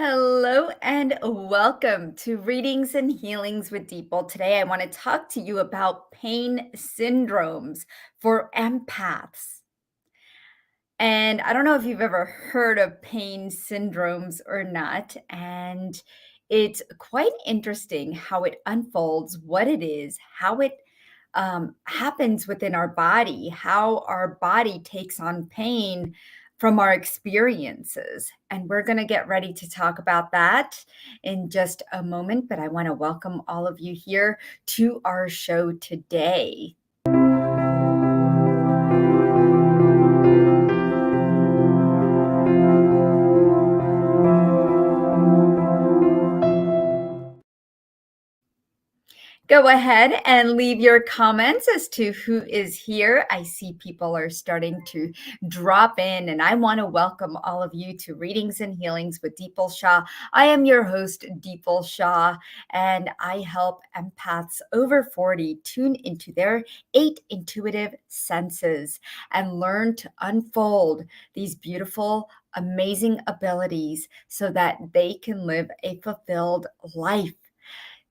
Hello and welcome to Readings and Healings with Deeple. Today, I want to talk to you about pain syndromes for empaths. And I don't know if you've ever heard of pain syndromes or not. And it's quite interesting how it unfolds, what it is, how it happens within our body, how our body takes on pain from our experiences. And we're going to get ready to talk about that in just a moment. But I want to welcome all of you here to our show today. Go ahead and leave your comments as to who is here. I see people are starting to drop in, and I want to welcome all of you to Readings and Healings with Deepal Shah. I am your host, Deepal Shah, and I help empaths over 40 tune into their 8 intuitive senses and learn to unfold these beautiful, amazing abilities so that they can live a fulfilled life.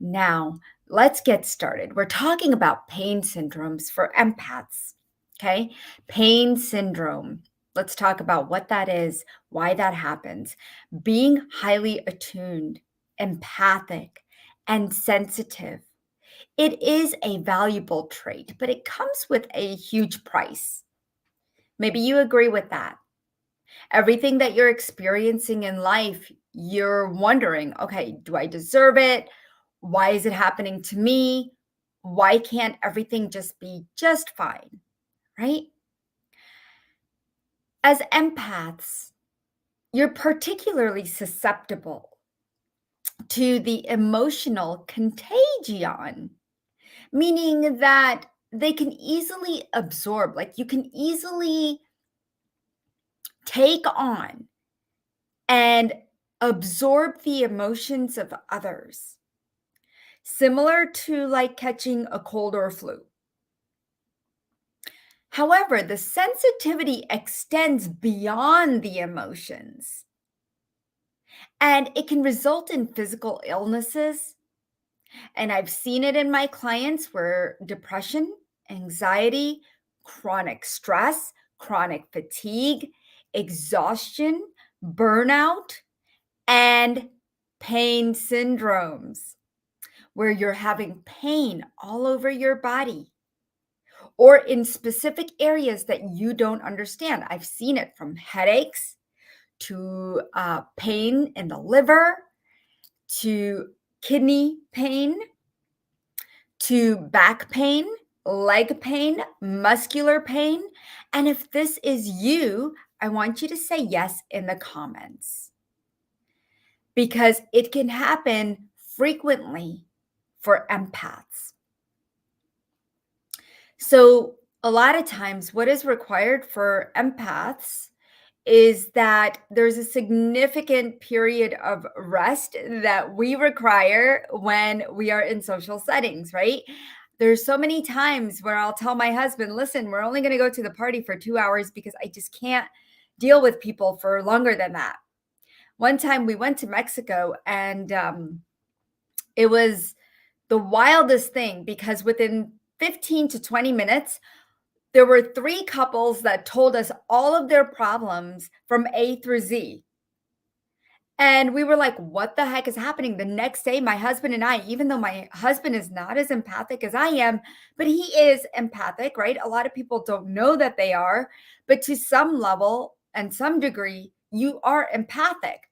Now, let's get started. We're talking about pain syndromes for empaths. Okay. Pain syndrome. Let's talk about what that is, why that happens. Being highly attuned, empathic, and sensitive. It is a valuable trait, but it comes with a huge price. Maybe you agree with that. Everything that you're experiencing in life, you're wondering, okay, do I deserve it? Why is it happening to me? Why can't everything just be just fine? Right? As empaths, you're particularly susceptible to the emotional contagion, meaning that they can easily absorb, like you can easily take on and absorb the emotions of others, similar to like catching a cold or a flu. However, the sensitivity extends beyond the emotions, and it can result in physical illnesses. And I've seen it in my clients where depression, anxiety, chronic stress, chronic fatigue, exhaustion, burnout, and pain syndromes, where you're having pain all over your body or in specific areas that you don't understand. I've seen it from headaches to pain in the liver to kidney pain to back pain, leg pain, muscular pain. And if this is you, I want you to say yes in the comments because it can happen frequently for empaths. So, a lot of times, what is required for empaths is that there's a significant period of rest that we require when we are in social settings, right? There's so many times where I'll tell my husband, listen, we're only going to go to the party for 2 hours because I just can't deal with people for longer than that. One time we went to Mexico and it was the wildest thing because within 15 to 20 minutes, there were 3 couples that told us all of their problems from A through Z. And we were like, what the heck is happening? The next day, my husband and I, even though my husband is not as empathic as I am, but he is empathic, right? A lot of people don't know that they are, but to some level and some degree, you are empathic.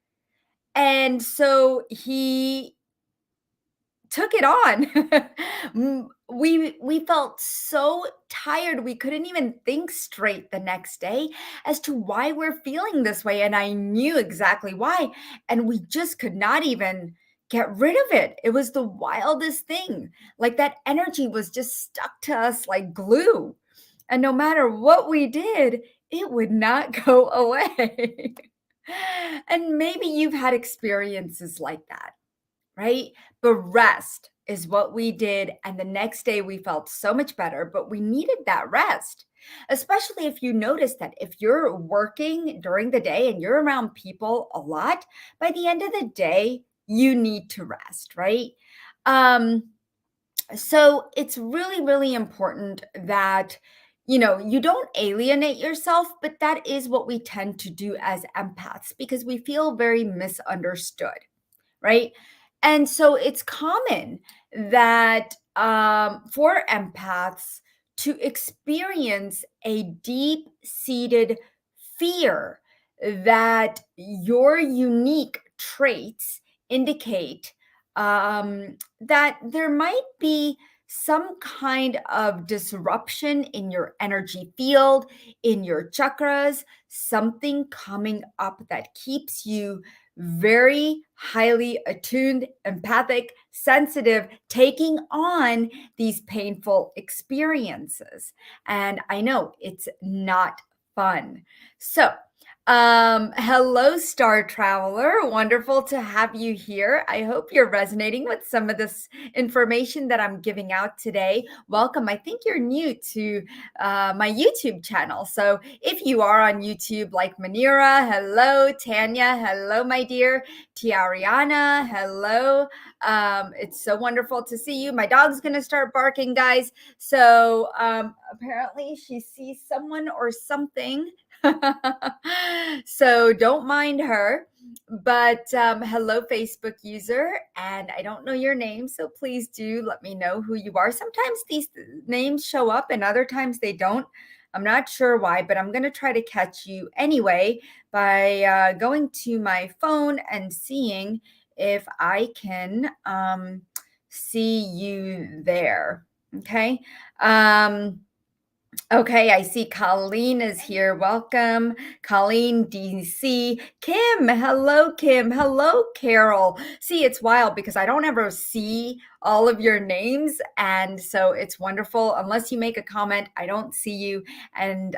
And so he took it on. We felt so tired. We couldn't even think straight the next day as to why we're feeling this way. And I knew exactly why. And we just could not even get rid of it. It was the wildest thing. Like that energy was just stuck to us like glue. And no matter what we did, it would not go away. And maybe you've had experiences like that, right? But rest. is what we did. And the next day we felt so much better, but we needed that rest. Especially if you notice that if you're working during the day and you're around people a lot, by the end of the day, you need to rest, right? Um, so it's really, really important that, you don't alienate yourself, but that is what we tend to do as empaths because we feel very misunderstood, right? And so it's common that for empaths to experience a deep seated fear that your unique traits indicate that there might be some kind of disruption in your energy field, in your chakras, something coming up that keeps you very highly attuned, empathic, sensitive, taking on these painful experiences. And I know it's not fun. So, hello, Star Traveler. Wonderful to have you here. I hope you're resonating with some of this information that I'm giving out today. Welcome. I think you're new to my YouTube channel. So if you are on YouTube, like Manira, hello, Tanya, hello, my dear, Tiariana, hello. It's so wonderful to see you. My dog's going to start barking, guys. So apparently she sees someone or something. So don't mind her. But hello, Facebook user. And I don't know your name, so please do let me know who you are. Sometimes these names show up and other times they don't. I'm not sure why, but I'm going to try to catch you anyway by going to my phone and seeing if I can see you there. Okay. Okay, I see Colleen is here. Welcome, Colleen DC. Kim, hello, Kim. Hello, Carol. See, it's wild because I don't ever see all of your names. And so it's wonderful. Unless you make a comment, I don't see you. And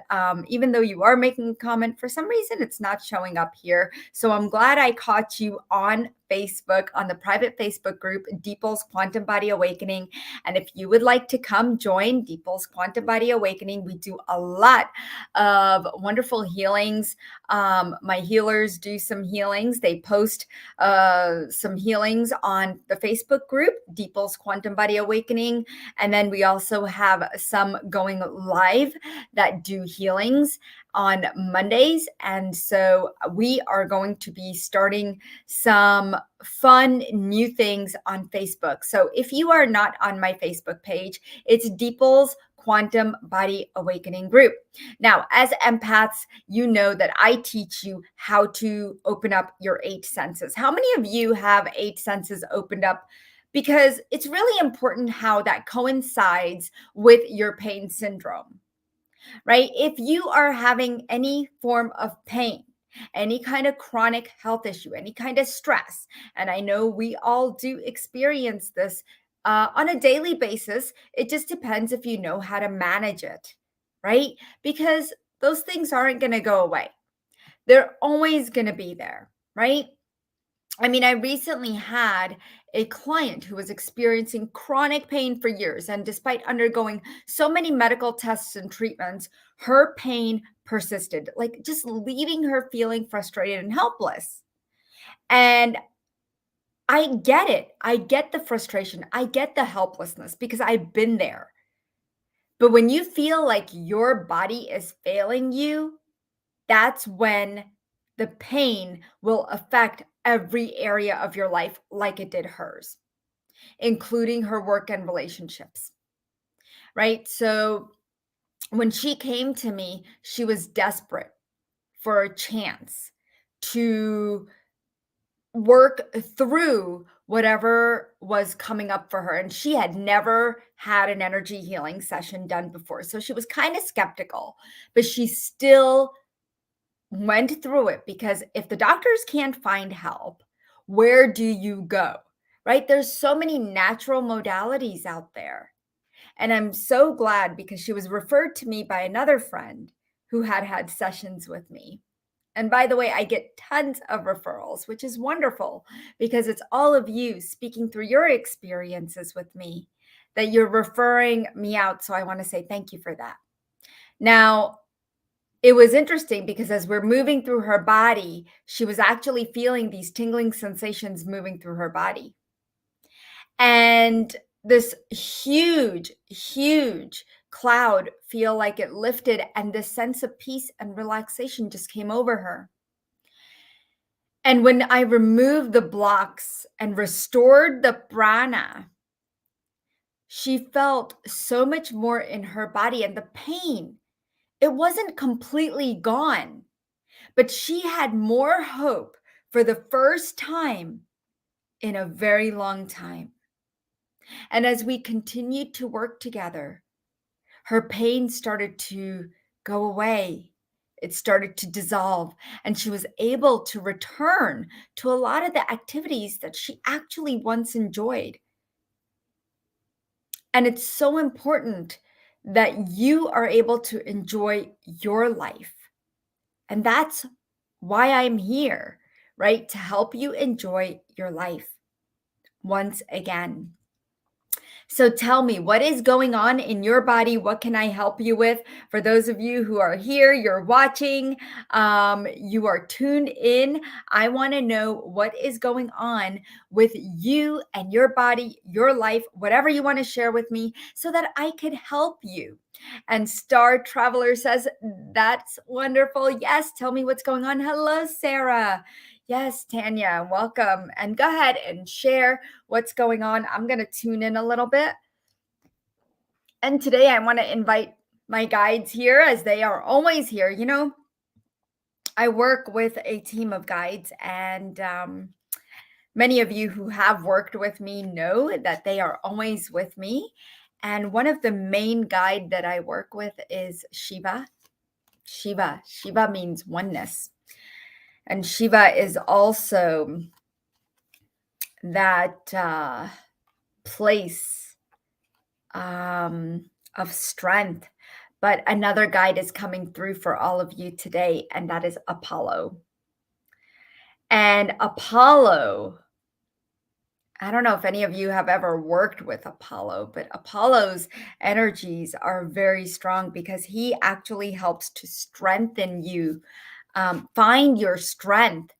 even though you are making a comment, for some reason, it's not showing up here. So I'm glad I caught you on Facebook, on the private Facebook group, Deeple's Quantum Body Awakening. And if you would like to come join Deeple's Quantum Body Awakening, we do a lot of wonderful healings. My healers do some healings. They post some healings on the Facebook group, Deeple's Quantum Body Awakening. And then we also have some going live that do healings on Mondays. And so we are going to be starting some fun new things on Facebook. So if you are not on my Facebook page, it's Deeple's Quantum Body Awakening group. Now, as empaths, you know that I teach you how to open up your 8 senses. How many of you have 8 senses opened up? Because it's really important how that coincides with your pain syndrome, right? If you are having any form of pain, any kind of chronic health issue, any kind of stress, and I know we all do experience this on a daily basis, it just depends if you know how to manage it, right? Because those things aren't going to go away. They're always going to be there, right? I mean, I recently had a client who was experiencing chronic pain for years. And despite undergoing so many medical tests and treatments, her pain persisted, like just leaving her feeling frustrated and helpless. And I get it. I get the frustration. I get the helplessness because I've been there. But when you feel like your body is failing you, that's when the pain will affect every area of your life like it did hers, including her work and relationships, right? So when she came to me, she was desperate for a chance to work through whatever was coming up for her. And she had never had an energy healing session done before. So she was kind of skeptical, but she still went through it because if the doctors can't find help, where do you go? Right? There's so many natural modalities out there. And I'm so glad because she was referred to me by another friend who had had sessions with me. And by the way, I get tons of referrals, which is wonderful because it's all of you speaking through your experiences with me that you're referring me out. So I want to say thank you for that. Now, it was interesting because as we're moving through her body, she was actually feeling these tingling sensations moving through her body. And this huge, huge cloud feel like it lifted, and this sense of peace and relaxation just came over her. And when I removed the blocks and restored the prana, she felt so much more in her body, and the pain, it wasn't completely gone, but she had more hope for the first time in a very long time. And as we continued to work together, her pain started to go away. It started to dissolve, and she was able to return to a lot of the activities that she actually once enjoyed. And it's so important that you are able to enjoy your life. And that's why I'm here, right? To help you enjoy your life once again. So tell me, what is going on in your body? What can I help you with? For those of you who are here, you're watching, you are tuned in. I want to know what is going on with you and your body, your life, whatever you want to share with me so that I could help you. And Star Traveler says, that's wonderful. Yes, tell me what's going on. Hello, Sarah. Yes, Tanya, welcome. And go ahead and share what's going on. I'm going to tune in a little bit. And today I want to invite my guides here as they are always here. You know, I work with a team of guides, and many of you who have worked with me know that they are always with me. And one of the main guide that I work with is Shiva. Shiva means oneness. And Shiva is also that place of strength. But another guide is coming through for all of you today, and that is Apollo. And Apollo, I don't know if any of you have ever worked with Apollo, but Apollo's energies are very strong because he actually helps to strengthen you, find your strength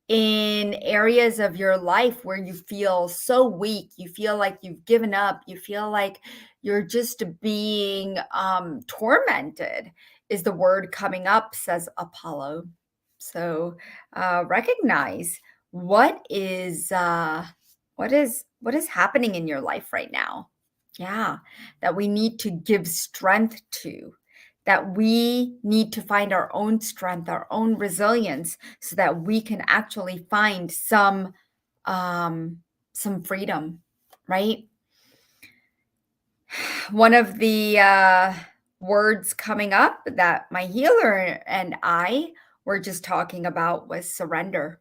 in areas of your life where you feel so weak, you feel like you've given up, you feel like you're just being tormented, is the word coming up, says Apollo. So recognize what is happening in your life right now. Yeah, that we need to give strength to, that we need to find our own strength, our own resilience, so that we can actually find some freedom, right? One of the words coming up that my healer and I were just talking about was surrender.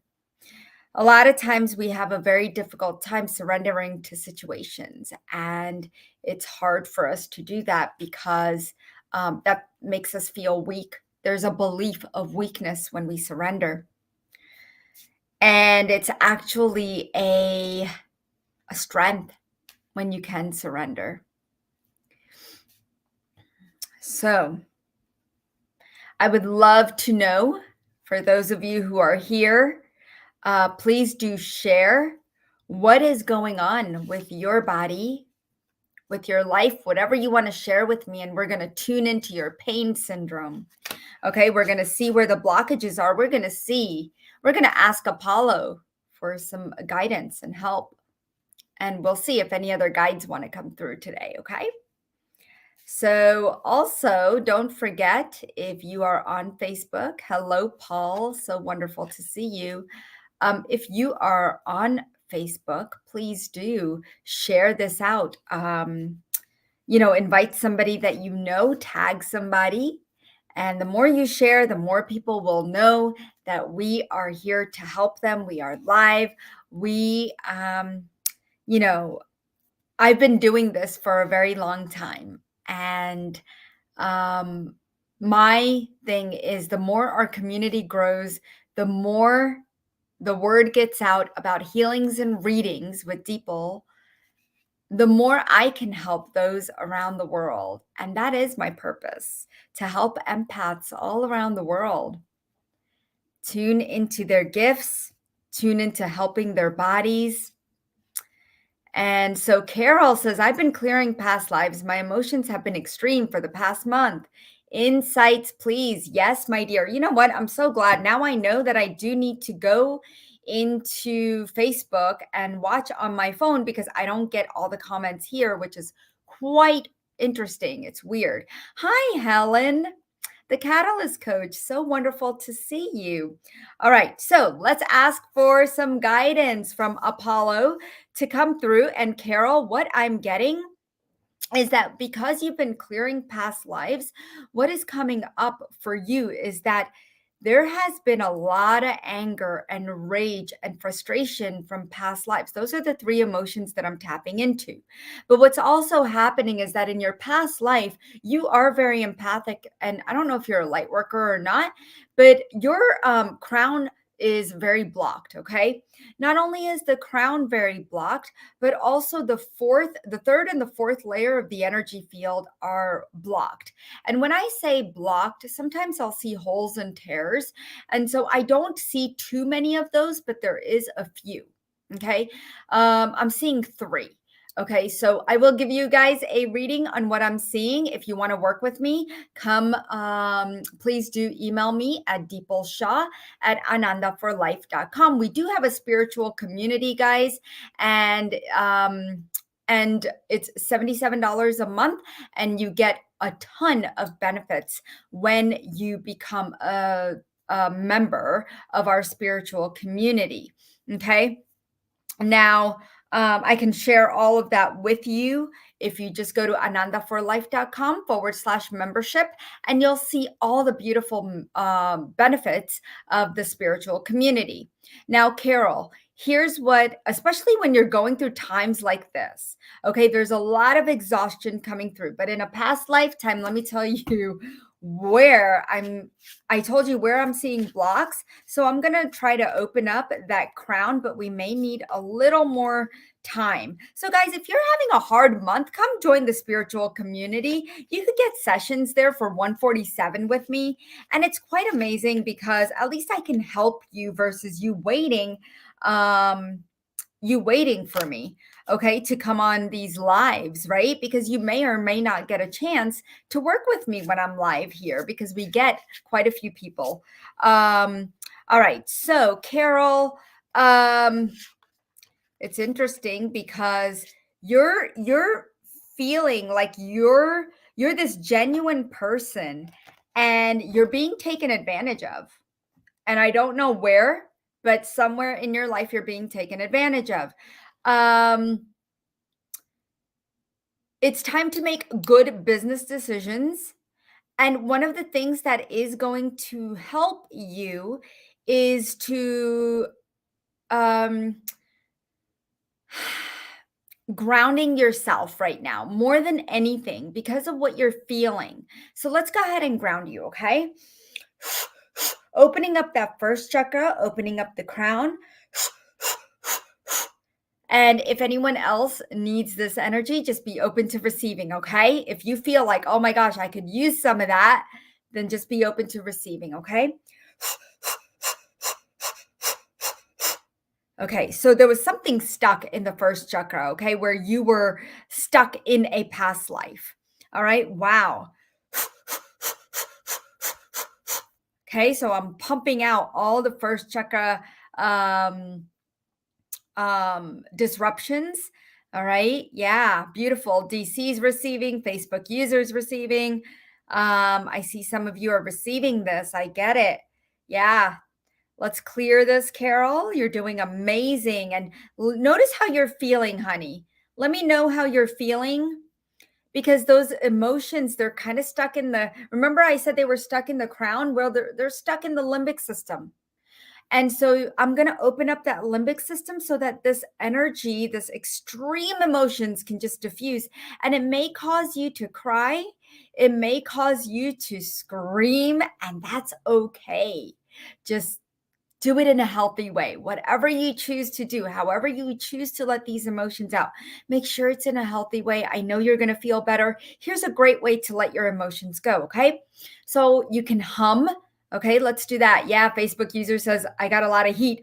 A lot of times we have a very difficult time surrendering to situations, and it's hard for us to do that because that makes us feel weak. There's a belief of weakness when we surrender, and it's actually a strength when you can surrender. So I would love to know, for those of you who are here, please do share what is going on with your body, with your life, whatever you want to share with me. And we're going to tune into your pain syndrome. Okay, we're going to see where the blockages are. We're going to ask Apollo for some guidance and help. And we'll see if any other guides want to come through today. Okay. So also, don't forget, if you are on Facebook, hello, Paul. So wonderful to see you. If you are on Facebook, please do share this out. Invite somebody that you know, tag somebody. And the more you share, the more people will know that we are here to help them. We are live. I've been doing this for a very long time. And My thing is the more our community grows, the more the word gets out about healings and readings with people, the more I can help those around the world. And that is my purpose, to help empaths all around the world tune into their gifts, tune into helping their bodies. And so Carol says, I've been clearing past lives. My emotions have been extreme for the past month. Insights, please. Yes, my dear. You know what? I'm so glad. Now I know that I do need to go into Facebook and watch on my phone because I don't get all the comments here, which is quite interesting. It's weird. Hi, Helen, the Catalyst Coach. So wonderful to see you. All right, so let's ask for some guidance from Apollo to come through. And Carol, what I'm getting is that because you've been clearing past lives, what is coming up for you is that there has been a lot of anger and rage and frustration from past lives. Those are the three emotions that I'm tapping into. But what's also happening is that in your past life, you are very empathic. And I don't know if you're a light worker or not, but your crown is very blocked. Okay. Not only is the crown very blocked, but also the third and the fourth layer of the energy field are blocked. And when I say blocked, sometimes I'll see holes and tears. And so I don't see too many of those, but there is a few. Okay. I'm seeing three. Okay, so I will give you guys a reading on what I'm seeing. If you want to work with me, come, please do email me at deepalshah@anandaforlife.com. We do have a spiritual community, guys, and it's $77 a month, and you get a ton of benefits when you become a member of our spiritual community. Okay. Now, I can share all of that with you if you just go to anandaforlife.com/membership, and you'll see all the beautiful benefits of the spiritual community. Now, Carol, here's what, especially when you're going through times like this, okay, there's a lot of exhaustion coming through, but in a past lifetime, let me tell you where I told you where I'm seeing blocks. So I'm going to try to open up that crown, but we may need a little more time. So guys, if you're having a hard month, come join the spiritual community. You could get sessions there for $147 with me. And it's quite amazing because at least I can help you versus you waiting for me, okay, to come on these lives, right? Because you may or may not get a chance to work with me when I'm live here because we get quite a few people. All right, so Carol, it's interesting because you're feeling like you're this genuine person and you're being taken advantage of. And I don't know where, but somewhere in your life you're being taken advantage of. It's time to make good business decisions. And one of the things that is going to help you is to grounding yourself right now more than anything because of what you're feeling. So let's go ahead and ground you, okay? Opening up that first chakra, opening up the crown. And if anyone else needs this energy, just be open to receiving, okay? If you feel like, oh my gosh, I could use some of that, then just be open to receiving, okay? Okay, so there was something stuck in the first chakra, okay, where you were stuck in a past life. All right, wow. Okay, so I'm pumping out all the first chakra disruptions. All right, yeah, beautiful. DC's receiving, Facebook users receiving. I see some of you are receiving this. I get it. Yeah, let's clear this, Carol. You're doing amazing. And notice how you're feeling, honey. Let me know how you're feeling because those emotions, they're kind of stuck in remember I said they were stuck in the crown? Well, they're stuck in the limbic system. And so I'm going to open up that limbic system so that this energy, this extreme emotions can just diffuse. And it may cause you to cry. It may cause you to scream, and that's okay. Just do it in a healthy way. Whatever you choose to do, however you choose to let these emotions out, make sure it's in a healthy way. I know you're going to feel better. Here's a great way to let your emotions go. Okay. So you can hum. Okay. Let's do that. Yeah. Facebook user says, I got a lot of heat.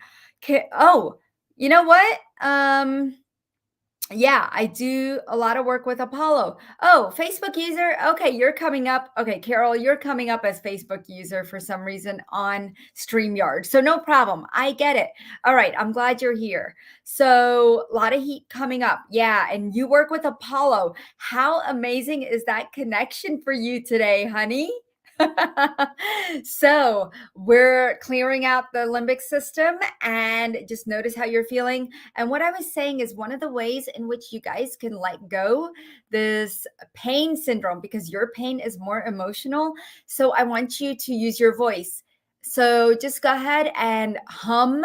Oh, you know what? Yeah, I do a lot of work with Apollo. Oh, Facebook user. Okay, you're coming up. Okay, Carol, you're coming up as Facebook user for some reason on StreamYard. So no problem. I get it. All right, I'm glad you're here. So a lot of heat coming up. Yeah, and you work with Apollo. How amazing is that connection for you today, honey? So we're clearing out the limbic system and just notice how you're feeling. And what I was saying is one of the ways in which you guys can let go this pain syndrome, because your pain is more emotional. So I want you to use your voice. So just go ahead and hum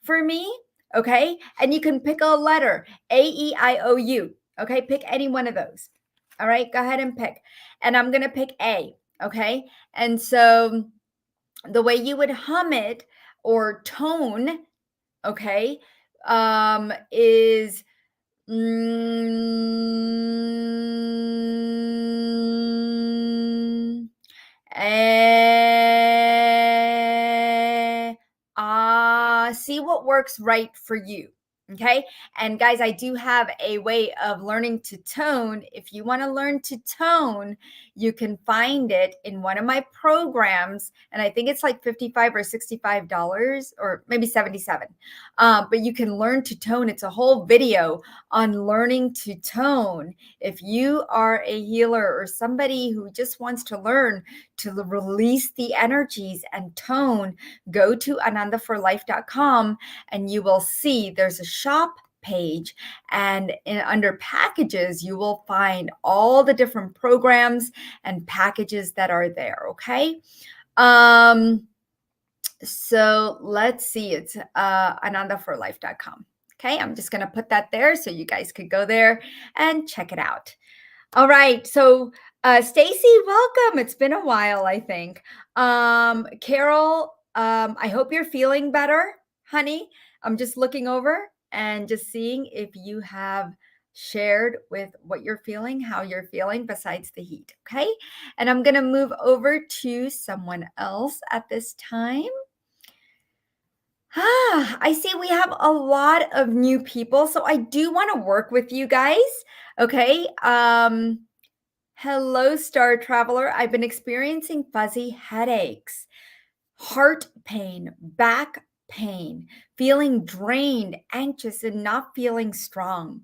for me. Okay. And you can pick a letter, A-E-I-O-U. Okay. Pick any one of those. All right. Go ahead and pick. And I'm going to pick A. Okay. And so the way you would hum it or tone, okay, is see what works right for you. Okay. And guys, I do have a way of learning to tone. If you want to learn to tone, you can find it in one of my programs. And I think it's like $55 or $65 or maybe 77. But you can learn to tone. It's a whole video on learning to tone. If you are a healer or somebody who just wants to learn to release the energies and tone, go to anandaforlife.com and you will see there's a shop page, and under packages you will find all the different programs and packages that are there. Okay. So let's see, it's anandaforlife.com. Okay, I'm just going to put that there so you guys could go there and check it out. All right. So, Stacy, welcome. It's been a while, I think. Carol, I hope you're feeling better, honey. I'm just looking over and just seeing if you have shared with what you're feeling, how you're feeling besides the heat. Okay. And I'm going to move over to someone else at this time. I see we have a lot of new people. So I do want to work with you guys. Okay. Hello, Star Traveler. I've been experiencing fuzzy headaches, heart pain, back pain, feeling drained, anxious, and not feeling strong.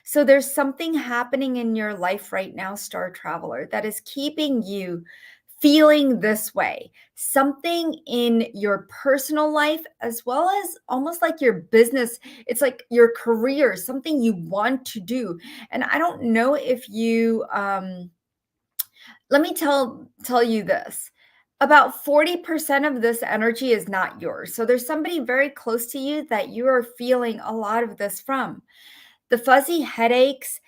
So there's something happening in your life right now, Star Traveler, that is keeping you feeling this way. Something in your personal life, as well as almost like your business. It's like your career, something you want to do. And I don't know if you, let me tell you this. About 40% of this energy is not yours. So there's somebody very close to you that you are feeling a lot of this from. The fuzzy headaches,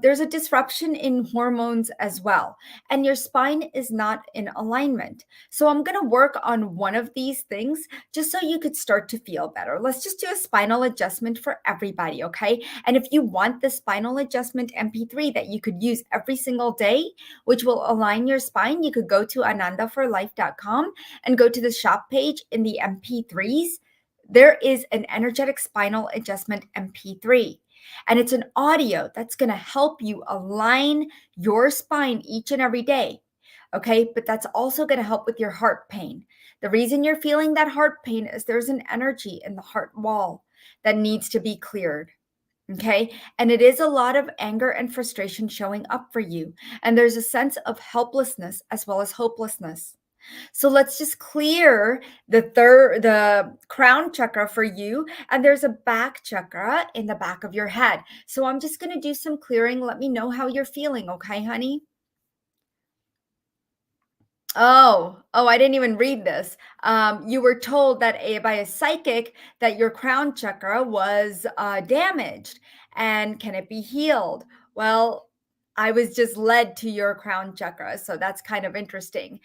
there's a disruption in hormones as well, and your spine is not in alignment. So I'm going to work on one of these things just so you could start to feel better. Let's just do a spinal adjustment for everybody, okay? And if you want the spinal adjustment MP3 that you could use every single day, which will align your spine, you could go to anandaforlife.com and go to the shop page in the MP3s. There is an energetic spinal adjustment MP3. And it's an audio that's going to help you align your spine each and every day. Okay. But that's also going to help with your heart pain. The reason you're feeling that heart pain is there's an energy in the heart wall that needs to be cleared. Okay. And it is a lot of anger and frustration showing up for you. And there's a sense of helplessness as well as hopelessness. So let's just clear the crown chakra for you. And there's a back chakra in the back of your head. So I'm just going to do some clearing. Let me know how you're feeling. Okay, honey? Oh, I didn't even read this. You were told that by a psychic that your crown chakra was damaged, and can it be healed? Well, I was just led to your crown chakra, so that's kind of interesting.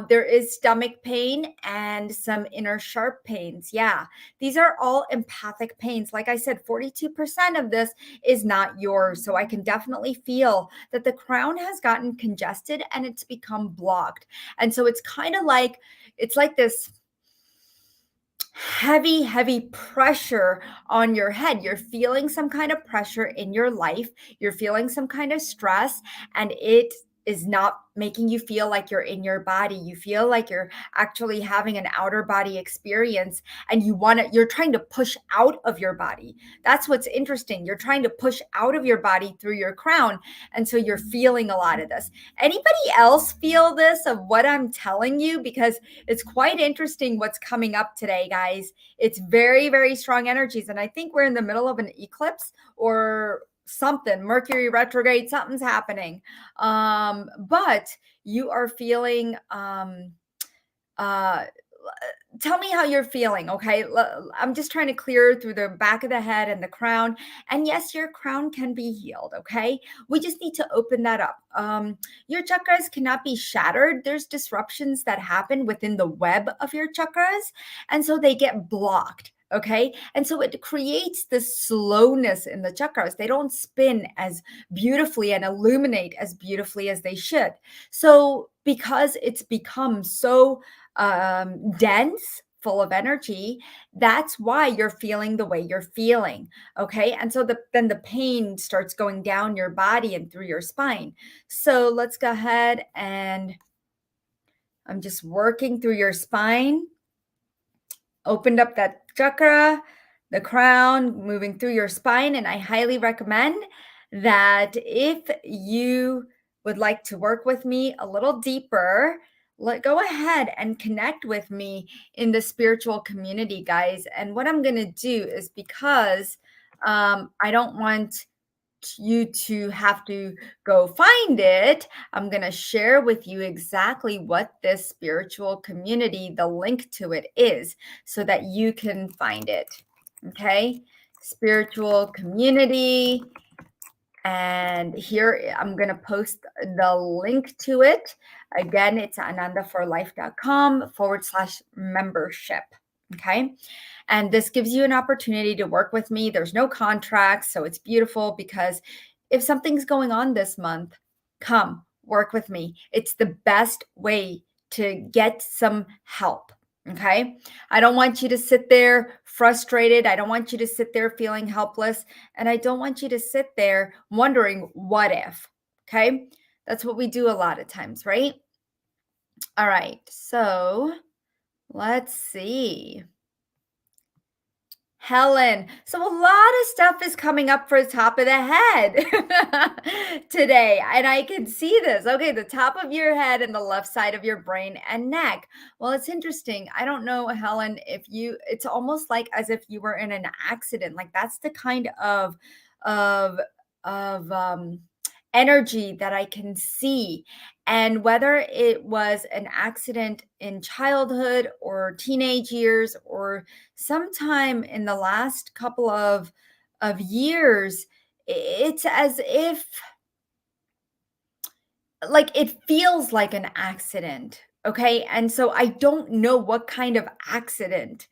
There is stomach pain and some inner sharp pains. Yeah, these are all empathic pains. Like I said, 42% of this is not yours. So I can definitely feel that the crown has gotten congested and it's become blocked. And so it's like this heavy pressure on your head. You're feeling some kind of pressure in your life. You're feeling some kind of stress, and it is not making you feel like you're in your body. You feel like you're actually having an outer body experience, and you're trying to push out of your body. That's what's interesting. You're trying to push out of your body through your crown. And so you're feeling a lot of this. Anybody else feel this of what I'm telling you? Because it's quite interesting what's coming up today, guys. It's very strong energies. And I think we're in the middle of an eclipse or something, Mercury retrograde, something's happening. But you are feeling, uh, tell me how you're feeling, okay? I'm just trying to clear through the back of the head and the crown. And yes, your crown can be healed, okay? We just need to open that up. Your chakras cannot be shattered. There's disruptions that happen within the web of your chakras, and so they get blocked. Okay. And so it creates this slowness in the chakras. They don't spin as beautifully and illuminate as beautifully as they should. So, because it's become so dense, full of energy, that's why you're feeling the way you're feeling. Okay. And so then the pain starts going down your body and through your spine. So let's go ahead and I'm just working through your spine, opened up that chakra, the crown, moving through your spine. And I highly recommend that if you would like to work with me a little deeper, go ahead and connect with me in the spiritual community, guys. And what I'm going to do is because I don't want you to have to go find it, I'm going to share with you exactly what this spiritual community, the link to it is, so that you can find it. Okay. Spiritual community. And here I'm going to post the link to it. Again, it's anandaforlife.com/membership. Okay. And this gives you an opportunity to work with me. There's no contracts. So it's beautiful because if something's going on this month, come work with me. It's the best way to get some help. Okay. I don't want you to sit there frustrated. I don't want you to sit there feeling helpless. And I don't want you to sit there wondering, what if? Okay. That's what we do a lot of times, right? All right. So let's see. Helen. So a lot of stuff is coming up for the top of the head today. And I can see this. Okay, the top of your head and the left side of your brain and neck. Well, it's interesting. I don't know, Helen, it's almost like as if you were in an accident. Like that's the kind of of energy that I can see. And whether it was an accident in childhood or teenage years or sometime in the last couple of years, it's as if like it feels like an accident. Okay. And so I don't know what kind of accident,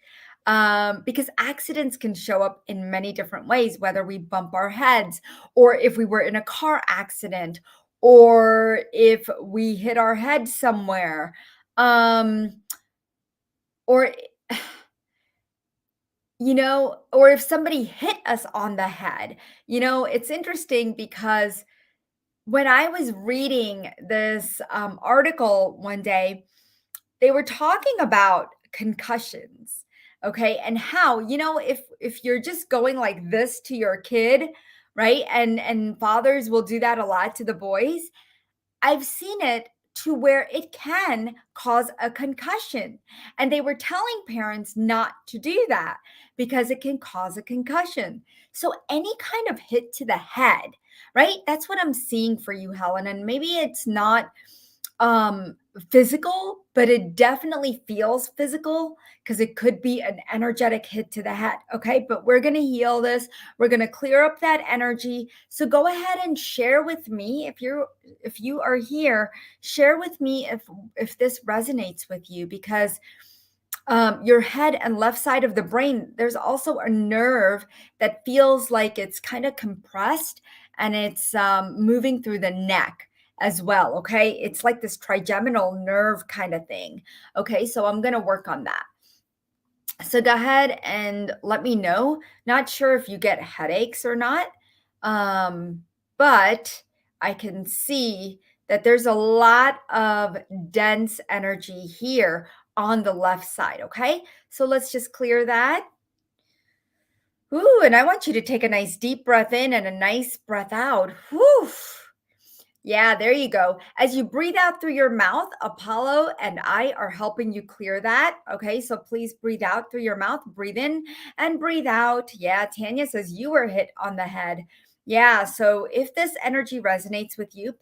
because accidents can show up in many different ways, whether we bump our heads or if we were in a car accident or if we hit our head somewhere, um, or or if somebody hit us on the head. It's interesting because when I was reading this article one day, they were talking about concussions, okay, and how if you're just going like this to your kid, right, and fathers will do that a lot to the boys. I've seen it to where it can cause a concussion. And they were telling parents not to do that because it can cause a concussion. So, any kind of hit to the head, right? That's what I'm seeing for you, Helen. And maybe it's not physical, but it definitely feels physical because it could be an energetic hit to the head. Okay. But we're going to heal this. We're going to clear up that energy. So go ahead and share with me if you are here, share with me if this resonates with you because your head and left side of the brain, there's also a nerve that feels like it's kind of compressed and it's moving through the neck as well. Okay. It's like this trigeminal nerve kind of thing. Okay. So I'm going to work on that. So go ahead and let me know. Not sure if you get headaches or not, but I can see that there's a lot of dense energy here on the left side. Okay. So let's just clear that. Ooh, and I want you to take a nice deep breath in and a nice breath out. Whew. Yeah, there you go. As you breathe out through your mouth, Apollo and I are helping you clear that. Okay, so please breathe out through your mouth, breathe in and breathe out. Yeah, Tanya says you were hit on the head. Yeah, so if this energy resonates with you,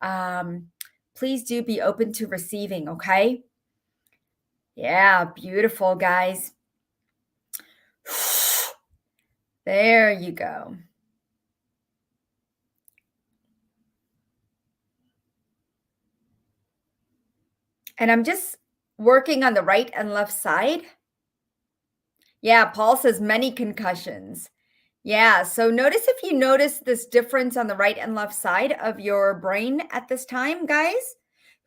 um, please do be open to receiving. Okay. Yeah, beautiful, guys. There you go. And I'm just working on the right and left side. Yeah, Paul says many concussions. Yeah, so notice if you notice this difference on the right and left side of your brain at this time, guys.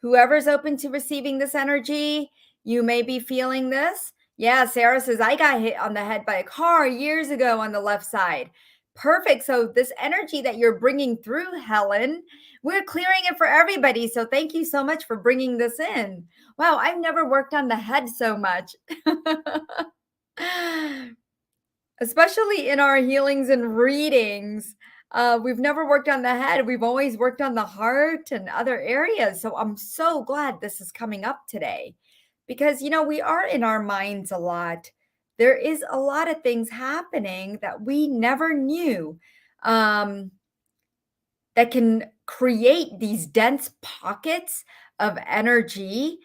Whoever's open to receiving this energy, you may be feeling this. Yeah, Sarah says, I got hit on the head by a car years ago on the left side. Perfect. So, this energy that you're bringing through, Helen, we're clearing it for everybody. So, thank you so much for bringing this in. Wow, I've never worked on the head so much. Especially in our healings and readings. We've never worked on the head. We've always worked on the heart and other areas. So I'm so glad this is coming up today because, we are in our minds a lot. There is a lot of things happening that we never knew um, that can create these dense pockets of energy,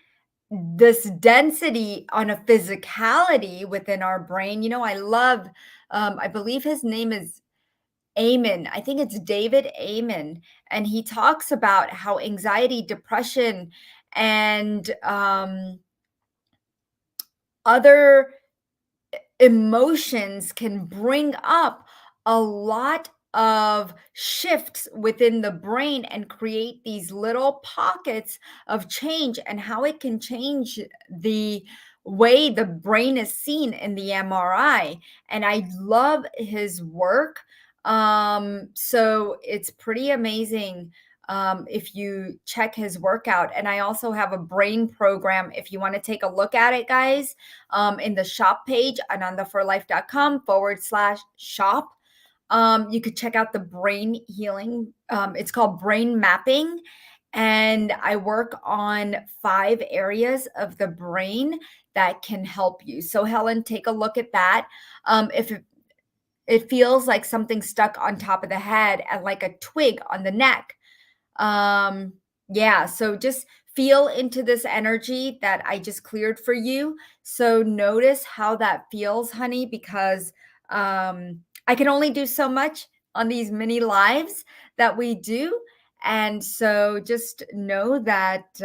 this density on a physicality within our brain. I love, I believe his name is Amen. I think it's David Amen. And he talks about how anxiety, depression, and other emotions can bring up a lot of shifts within the brain and create these little pockets of change and how it can change the way the brain is seen in the MRI. And I love his work. So it's pretty amazing if you check his workout. And I also have a brain program if you want to take a look at it, guys, in the shop page and on theforlife.com/shop. You could check out the brain healing. It's called brain mapping. And I work on 5 areas of the brain that can help you. So, Helen, take a look at that. If it feels like something stuck on top of the head and like a twig on the neck, yeah, so just feel into this energy that I just cleared for you. So notice how that feels, honey, because I can only do so much on these mini lives that we do. And so just know that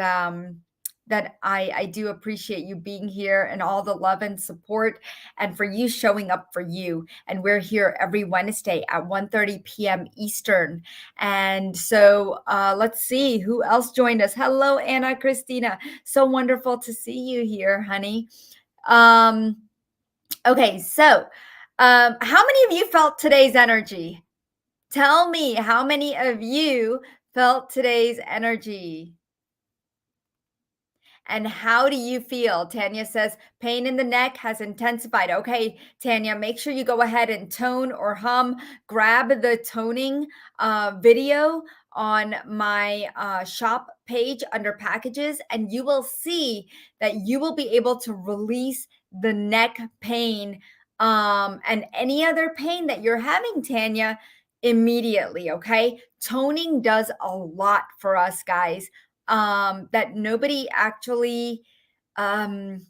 that I do appreciate you being here and all the love and support and for you showing up for you. And we're here every Wednesday at 1:30 p.m. Eastern. And so let's see who else joined us. Hello, Anna Christina. So wonderful to see you here, honey. Um, okay, so how many of you felt today's energy? Tell me how many of you felt today's energy? And how do you feel? Tanya says, pain in the neck has intensified. Okay, Tanya, make sure you go ahead and tone or hum. Grab the toning video on my shop page under packages, and you will see that you will be able to release the neck pain and any other pain that you're having, Tanya, immediately. Okay, toning does a lot for us, guys. that nobody actually um,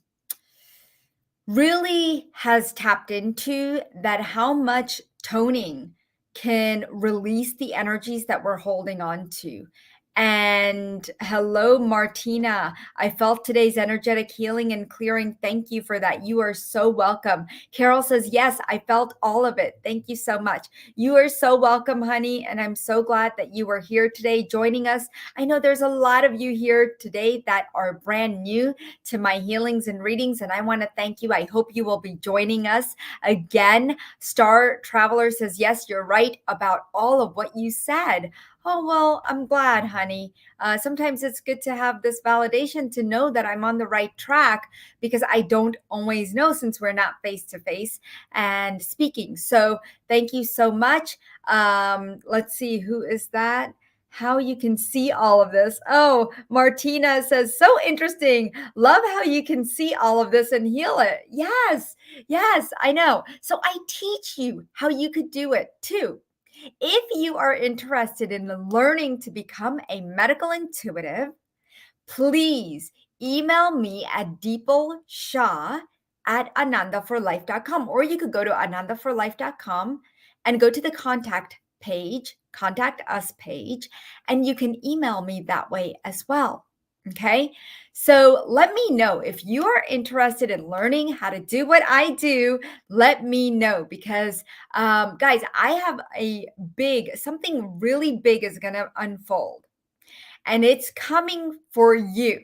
really has tapped into, that how much toning can release the energies that we're holding on to. And hello, Martina. I felt today's energetic healing and clearing. Thank you for that. You are so welcome. Carol says, yes, I felt all of it. Thank you so much. You are so welcome, honey. And I'm so glad that you were here today joining us. I know there's a lot of you here today that are brand new to my healings and readings, and I want to thank you. I hope you will be joining us again. Star Traveler says, yes, you're right about all of what you said. Oh, well, I'm glad, honey. Sometimes it's good to have this validation to know that I'm on the right track, because I don't always know since we're not face to face and speaking. So thank you so much. Let's see, who is that? How you can see all of this. Oh, Martina says, so interesting. Love how you can see all of this and heal it. Yes, yes, I know. So I teach you how you could do it too. If you are interested in learning to become a medical intuitive, please email me at deepalshah@anandaforlife.com, or you could go to anandaforlife.com and go to the contact page, contact us page, and you can email me that way as well. Okay. So let me know if you are interested in learning how to do what I do. Let me know, because guys, I have something really big is going to unfold, and it's coming for you.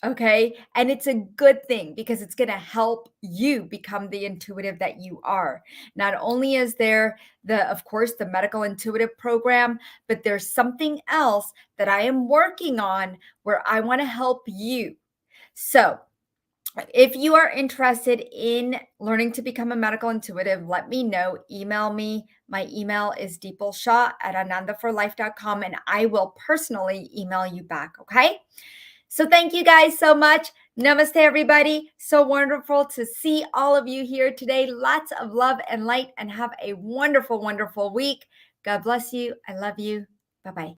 Okay. And it's a good thing, because it's going to help you become the intuitive that you are. Not only is there of course, the medical intuitive program, but there's something else that I am working on where I want to help you. So if you are interested in learning to become a medical intuitive, let me know. Email me. My email is deepalshah@anandaforlife.com, and I will personally email you back. Okay. So thank you guys so much. Namaste, everybody. So wonderful to see all of you here today. Lots of love and light, and have a wonderful, wonderful week. God bless you. I love you. Bye-bye.